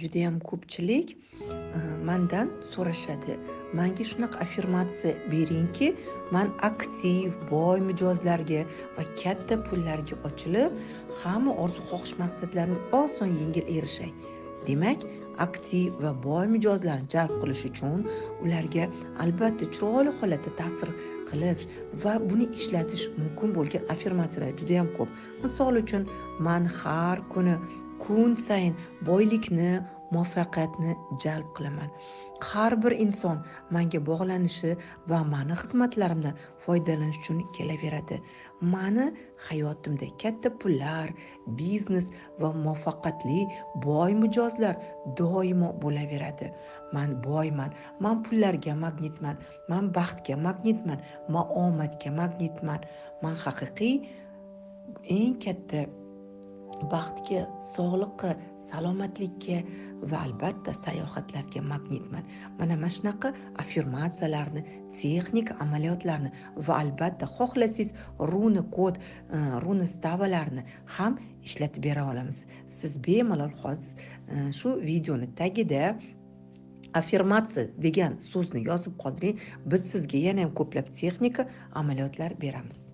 judayam ko'pchilik mandan so'rashadi. Menga shunaqa affirmatsiya beringki, men aktiv, boy mijozlarga va katta pullarga ochilib, hamma orzu xohish maqsadlarini oson yengil erishay. Demak, aktiv va boy mijozlarni jalb qilish uchun ularga albatta chiroyli holatda ta'sir qilib va buni ishlatish mumkin bo'lgan affirmatsiyalar juda ham ko'p. Misol uchun, men har kuni kun sayin boylikni, muvaffaqiyatni jalb qilaman. Har bir inson menga bog'lanishi va meni xizmatlarimdan foydalanish uchun kelaveradi. Meni hayotimda katta pullar, biznes va muvaffaqiyatli boy mijozlar doimo bo'laveradi. Men boyman, men pullarga magnitman, men baxtga magnitman, men omadga magnitman. Men haqiqiy eng katta baxtga, sog'liqqa, salomatlikka va albatta sayohatlarga magnitman. Mana shunaqa affirmatsiyalarni, texnik amaliyotlarni va albatta xohlasangiz runa kod, runa stavalarni ham ishlatib bera olamiz. Siz bemalol hozir shu videoni tagida affirmatsiya degan so'zni yozib qoldiring. Biz sizga yana ham ko'plab texnika amaliyotlar beramiz.